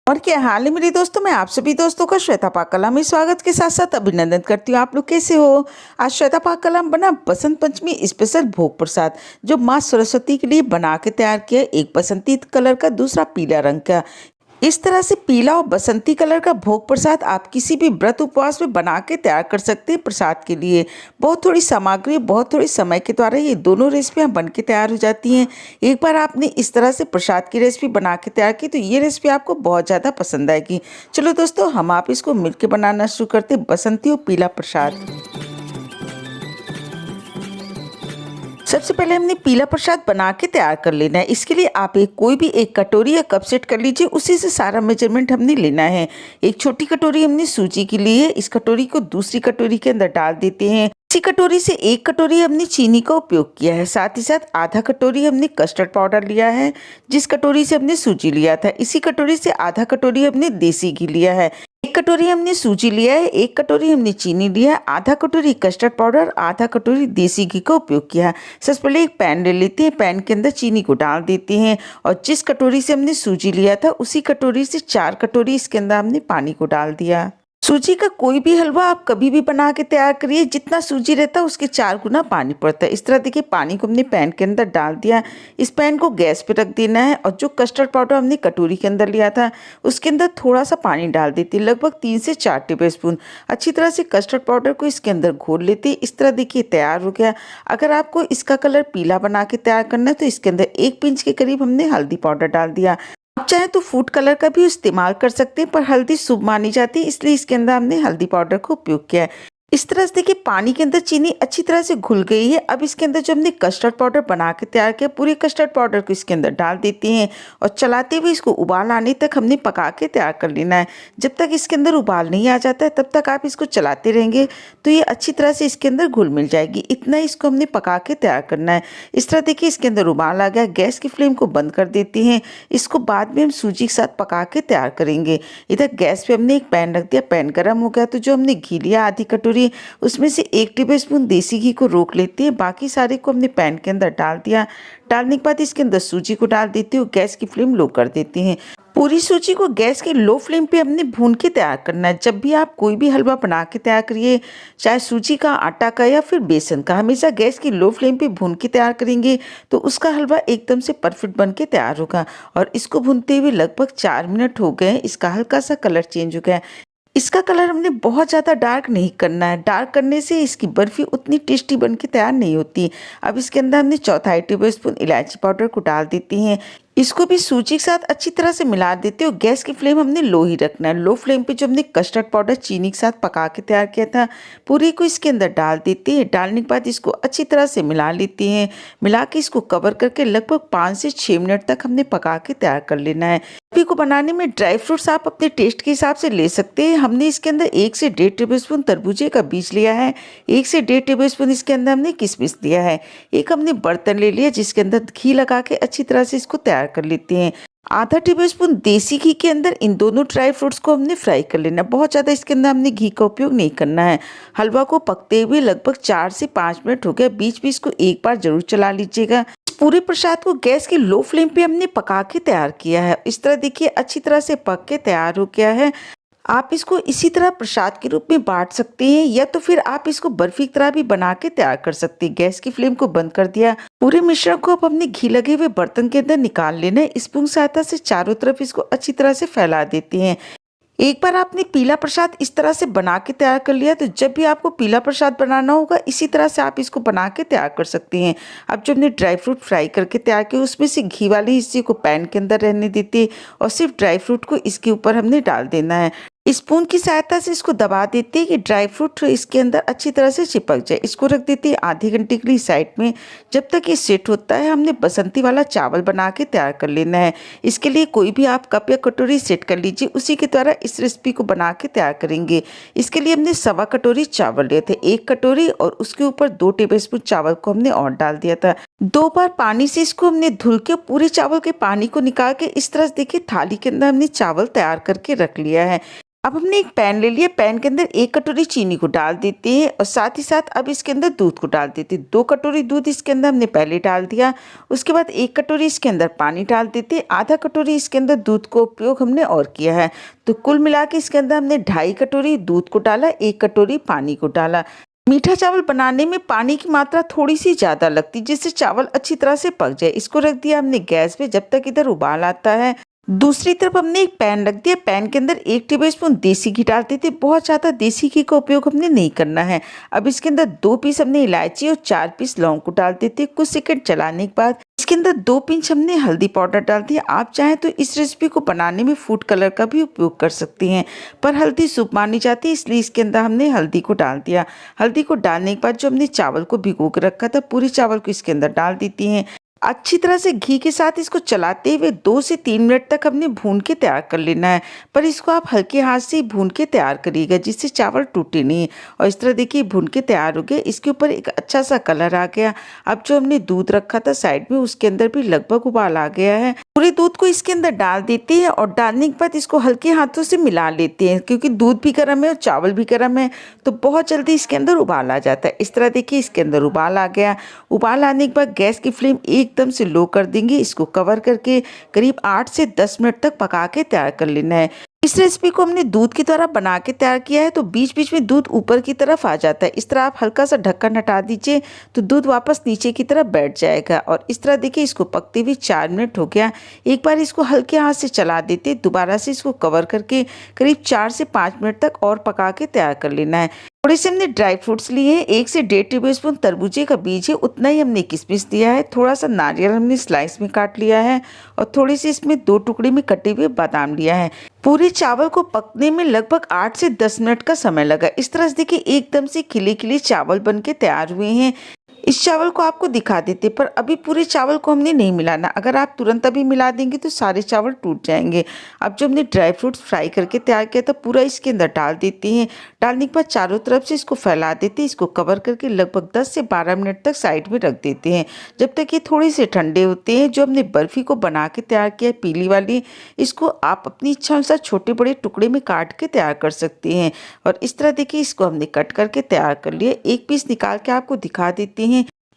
और क्या हाल है मेरे दोस्तों। मैं आप सभी दोस्तों का श्वेता पाकला में स्वागत के साथ साथ अभिनंदन करती हूँ। आप लोग कैसे हो। आज श्वेता पाकला बना बसंत पंचमी स्पेशल भोग प्रसाद जो माँ सरस्वती के लिए बना के तैयार किया। एक बसंती कलर का, दूसरा पीला रंग का। इस तरह से पीला और बसंती कलर का भोग प्रसाद आप किसी भी व्रत उपवास में बना के तैयार कर सकते हैं। प्रसाद के लिए बहुत थोड़ी सामग्री, बहुत थोड़ी समय के द्वारा ये दोनों रेसिपियाँ बन के तैयार हो जाती हैं। एक बार आपने इस तरह से प्रसाद की रेसिपी बना के तैयार की तो ये रेसिपी आपको बहुत ज़्यादा पसंद आएगी। चलो दोस्तों, हम आप इसको मिलकर बनाना शुरू करते हैं, बसंती और पीला प्रसाद। सबसे पहले हमने पीला प्रसाद बना के तैयार कर लेना है। इसके लिए आप कोई भी एक कटोरी या कप सेट कर लीजिए, उसी से सारा मेजरमेंट हमने लेना है। एक छोटी कटोरी हमने सूजी की ली है। इस कटोरी को दूसरी कटोरी के अंदर डाल देते हैं। इसी कटोरी से एक कटोरी हमने चीनी का उपयोग किया है। साथ ही साथ आधा कटोरी हमने कस्टर्ड पाउडर लिया है। जिस कटोरी से हमने सूजी लिया था, इसी कटोरी से आधा कटोरी हमने देसी घी लिया है। एक कटोरी हमने सूजी लिया है, एक कटोरी हमने चीनी लिया है, आधा कटोरी कस्टर्ड पाउडर, आधा कटोरी देसी घी का उपयोग किया है। सबसे पहले एक पैन ले लेते हैं, पैन के अंदर चीनी को डाल देते हैं और जिस कटोरी से हमने सूजी लिया था उसी कटोरी से 4 कटोरी इसके अंदर हमने पानी को डाल दिया। सूजी का कोई भी हलवा आप कभी भी बना के तैयार करिए, जितना सूजी रहता है उसके 4 गुना पानी पड़ता है। इस तरह देखिए, पानी को हमने पैन के अंदर डाल दिया। इस पैन को गैस पे रख देना है और जो कस्टर्ड पाउडर हमने कटोरी के अंदर लिया था उसके अंदर थोड़ा सा पानी डाल देते हैं, लगभग 3 से 4 टेबलस्पून। अच्छी तरह से कस्टर्ड पाउडर को इसके अंदर घोल लेते हैं। इस तरह देखिए तैयार हो गया। अगर आपको इसका कलर पीला बना के तैयार करना है तो इसके अंदर 1 पिंच के करीब हमने हल्दी पाउडर डाल दिया। आप चाहे तो फूड कलर का भी इस्तेमाल कर सकते हैं, पर हल्दी शुभ मानी जाती है, इसलिए इसके अंदर हमने हल्दी पाउडर का उपयोग किया है। इस तरह से देखिए पानी के अंदर चीनी अच्छी तरह से घुल गई है। अब इसके अंदर जो हमने कस्टर्ड पाउडर बना के तैयार किया, पूरे कस्टर्ड पाउडर को इसके अंदर डाल देते हैं और चलाते हुए इसको उबाल आने तक हमने पका के तैयार कर लेना है। जब तक इसके अंदर उबाल नहीं आ जाता है तब तक आप इसको चलाते रहेंगे तो ये अच्छी तरह से इसके अंदर घुल मिल जाएगी। इतना इसको हमने पका के तैयार करना है। इस तरह देखिए इसके अंदर उबाल आ गया। गैस की फ्लेम को बंद कर देते हैं। इसको बाद में हम सूजी के साथ पका के तैयार करेंगे। इधर गैस पे हमने एक पैन रख दिया। पैन गर्म हो गया तो जो हमने घी लिया आधी कटोरी, उसमें से 1 टेबलस्पून देसी घी को रोक लेते हैं। बाकी सारे को हमने पैन के अंदर डाल दिया। डालने के बाद इसके अंदर सूजी को डाल देते हैं और गैस की फ्लेम लो कर देते हैं। पूरी सूजी को गैस के लो फ्लेम पे हमने भून के तैयार करना है। जब भी आप कोई भी हलवा बना के तैयार करिए, चाहे सूजी का, आटा का या फिर बेसन का, हमेशा गैस की लो फ्लेम पे भून के तैयार करेंगे तो उसका हलवा एकदम से परफेक्ट बन के तैयार होगा। और इसको भूनते हुए लगभग 4 मिनट हो गए। इसका हल्का सा कलर चेंज हो गया। इसका कलर हमने बहुत ज़्यादा डार्क नहीं करना है। डार्क करने से इसकी बर्फ़ी उतनी टेस्टी बन के तैयार नहीं होती। अब इसके अंदर हमने 1/4 टेबलस्पून इलायची पाउडर को डाल देते हैं। इसको भी सूजी के साथ अच्छी तरह से मिला देते हो। गैस की फ्लेम हमने लो ही रखना है। लो फ्लेम पे जो हमने कस्टर्ड पाउडर चीनी के साथ पका के तैयार किया था, पूरी को इसके अंदर डाल देते हैं। डालने के बाद इसको अच्छी तरह से मिला लेते हैं। मिला के इसको कवर करके लगभग 5 से 6 मिनट तक हमने पका के तैयार कर लेना है। बर्फी को बनाने में ड्राई फ्रूट्स आप अपने टेस्ट के हिसाब से ले सकते हैं। हमने इसके अंदर 1 से 1.5 टेबलस्पून तरबूजे का बीज लिया है। 1 से 1.5 टेबलस्पून इसके अंदर हमने किशमिश दिया है। एक हमने बर्तन ले लिया जिसके अंदर घी लगा के अच्छी तरह से इसको तैयार कर लेते हैं। आधा टेबलस्पून देसी घी के अंदर इन दोनों ड्राई फ्रूट्स को हमने फ्राई कर लेना। बहुत ज़्यादा इसके अंदर हमने घी का उपयोग नहीं करना है। हलवा को पकते हुए लगभग 4 से 5 मिनट हो गया। बीच बीच को एक बार जरूर चला लीजिएगा। पूरे प्रसाद को गैस की लो फ्लेम पे हमने पका के तैयार किया है। इस तरह देखिए अच्छी तरह से पक के तैयार हो गया है। आप इसको इसी तरह प्रसाद के रूप में बांट सकते हैं या तो फिर आप इसको बर्फी की तरह भी बना के तैयार कर सकते हैं। गैस की फ्लेम को बंद कर दिया। पूरे मिश्रण को अब हमने घी लगे हुए बर्तन के अंदर निकाल लेना है। स्पून की सहायता से चारों तरफ इसको अच्छी तरह से फैला देते हैं। एक बार आपने पीला प्रसाद इस तरह से बना के तैयार कर लिया तो जब भी आपको पीला प्रसाद बनाना होगा इसी तरह से आप इसको बना के तैयार कर सकते हैं। अब जो हमने ड्राई फ्रूट फ्राई करके तैयार किया उसमें से घी वाले हिस्से को पैन के अंदर रहने देते हैं और सिर्फ ड्राई फ्रूट को इसके ऊपर हमने डाल देना है। स्पून की सहायता से इसको दबा देते हैं कि ड्राई फ्रूट इसके अंदर अच्छी तरह से चिपक जाए। इसको रख देते हैं आधे घंटे के लिए साइड में। जब तक ये सेट होता है हमने बसंती वाला चावल बना के तैयार कर लेना है। इसके लिए कोई भी आप कप या कटोरी सेट कर लीजिए, उसी के द्वारा इस रेसिपी को बना के तैयार करेंगे। इसके लिए हमने 1.25 कटोरी चावल लिए थे, 1 कटोरी और उसके ऊपर 2 टेबलस्पून चावल को हमने और डाल दिया था। 2 बार पानी से इसको हमने धुल के पूरे चावल के पानी को निकाल के इस तरह से देखिए थाली के अंदर हमने चावल तैयार करके रख लिया है। अब हमने एक पैन ले लिया, पैन के अंदर 1 कटोरी चीनी को डाल देते हैं और साथ ही साथ अब इसके अंदर दूध को डाल देते हैं। 2 कटोरी दूध इसके अंदर हमने पहले डाल दिया, उसके बाद 1 कटोरी इसके अंदर पानी डाल देते हैं, आधा कटोरी इसके अंदर दूध को उपयोग हमने और किया है। तो कुल मिला के इसके अंदर हमने 2.5 कटोरी दूध को डाला, 1 कटोरी पानी को डाला। मीठा चावल बनाने में पानी की मात्रा थोड़ी सी ज़्यादा लगती है जिससे चावल अच्छी तरह से पक जाए। इसको रख दिया हमने गैस पे जब तक इधर उबाल आता है। दूसरी तरफ हमने एक पैन रख दिया, पैन के अंदर 1 टेबलस्पून देसी घी डाल देते। बहुत ज़्यादा देसी घी का उपयोग हमने नहीं करना है। अब इसके अंदर 2 पीस हमने इलायची और 4 पीस लौंग को डाल देते। कुछ सेकंड चलाने के बाद इसके अंदर 2 पिंच हमने हल्दी पाउडर डाल दिया। आप चाहें तो इस रेसिपी को बनाने में फूड कलर का भी उपयोग कर सकती हैं, पर हल्दी शुभ मानी जाती है इसलिए इसके अंदर हमने हल्दी को डाल दिया। हल्दी को डालने के बाद जो हमने चावल को भिगो कर रखा था पूरे चावल को इसके अंदर डाल देती हैं। अच्छी तरह से घी के साथ इसको चलाते हुए 2 से 3 मिनट तक हमने भून के तैयार कर लेना है, पर इसको आप हल्के हाथ से ही भून के तैयार करिएगा जिससे चावल टूटे नहीं। और इस तरह देखिए भून के तैयार हो गए, इसके ऊपर एक अच्छा सा कलर आ गया। अब जो हमने दूध रखा था साइड में उसके अंदर भी लगभग उबाल आ गया है। पूरे दूध को इसके अंदर डाल देते हैं और डालने के बाद इसको हल्के हाथों से मिला लेते हैं क्योंकि दूध भी गर्म है और चावल भी गर्म है तो बहुत जल्दी इसके अंदर उबाल आ जाता है। इस तरह देखिए इसके अंदर उबाल आ गया। उबाल आने के बाद गैस की फ्लेम एकदम से लो कर देंगे। इसको कवर करके करीब 8 से 10 मिनट तक पका के तैयार कर लेना है। इस रेसिपी को हमने दूध की तरह बना के तैयार किया है तो बीच बीच में दूध ऊपर की तरफ आ जाता है। इस तरह आप हल्का सा ढक्कन हटा दीजिए तो दूध वापस नीचे की तरफ बैठ जाएगा। और इस तरह देखिए इसको पकते हुए 4 मिनट हो गया। एक बार इसको हल्के हाथ से चला देते, दोबारा से इसको कवर करके करीब 4 से 5 मिनट तक और पका के तैयार कर लेना है। थोड़े से हमने ड्राई फ्रूट्स लिए हैं, 1 से 1.5 टेबलस्पून तरबूजे का बीज है, उतना ही हमने किशमिश दिया है। थोड़ा सा नारियल हमने स्लाइस में काट लिया है और थोड़ी सी इसमें 2 टुकड़े में कटे हुए बादाम लिया है। पूरे चावल को पकने में लगभग 8 से 10 मिनट का समय लगा। इस तरह से देखिए एकदम से खिले खिले चावल बन के तैयार हुए हैं। इस चावल को आपको दिखा देते पर अभी पूरे चावल को हमने नहीं मिलाना, अगर आप तुरंत अभी मिला देंगे तो सारे चावल टूट जाएंगे। अब जो हमने ड्राई फ्रूट्स फ्राई करके तैयार किया था पूरा इसके अंदर डाल देते हैं। डालने के बाद चारों तरफ से इसको फैला देते हैं। इसको कवर करके लगभग 10 से 12 मिनट तक साइड में रख देते हैं जब तक ये थोड़े से ठंडे होते हैं। जो हमने बर्फ़ी को बना के तैयार किया है पीली वाली, इसको आप अपनी इच्छा अनुसार छोटे बड़े टुकड़े में काट के तैयार कर सकते हैं। और इस तरह देखिए इसको हमने कट करके तैयार कर लिया। एक पीस निकाल के आपको दिखा देते हैं।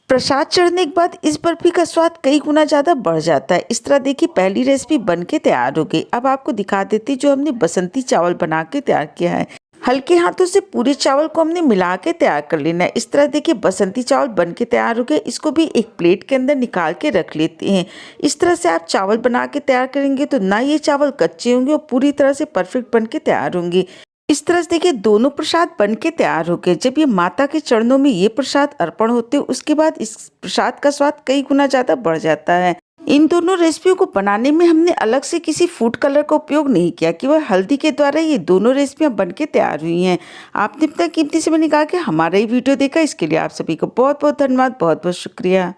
प्रसाद चढ़ने के बाद इस बर्फी का स्वाद कई गुना ज़्यादा बढ़ जाता है। इस तरह देखिए पहली रेसिपी बन के तैयार हो गई। अब आपको दिखा देती जो हमने बसंती चावल बना के तैयार किया है। हल्के हाथों से पूरे चावल को हमने मिला के तैयार कर लेना है। इस तरह देखिए बसंती चावल बन के तैयार हो गए। इसको भी एक प्लेट के अंदर निकाल के रख लेते हैं। इस तरह से आप चावल बना के तैयार करेंगे तो ना ये चावल कच्चे होंगे और पूरी तरह से परफेक्ट बन के तैयार होंगे। इस तरह से देखिए दोनों प्रसाद बन के तैयार हो गए। जब ये माता के चरणों में ये प्रसाद अर्पण होते हैं उसके बाद इस प्रसाद का स्वाद कई गुना ज़्यादा बढ़ जाता है। इन दोनों रेसिपियों को बनाने में हमने अलग से किसी फूड कलर का उपयोग नहीं किया, केवल हल्दी के द्वारा ये दोनों रेसिपियां बन के तैयार हुई हैं। आपने इतना कीमती समय निकाल के हमारा ये वीडियो देखा, इसके लिए आप सभी को बहुत बहुत धन्यवाद, बहुत बहुत शुक्रिया।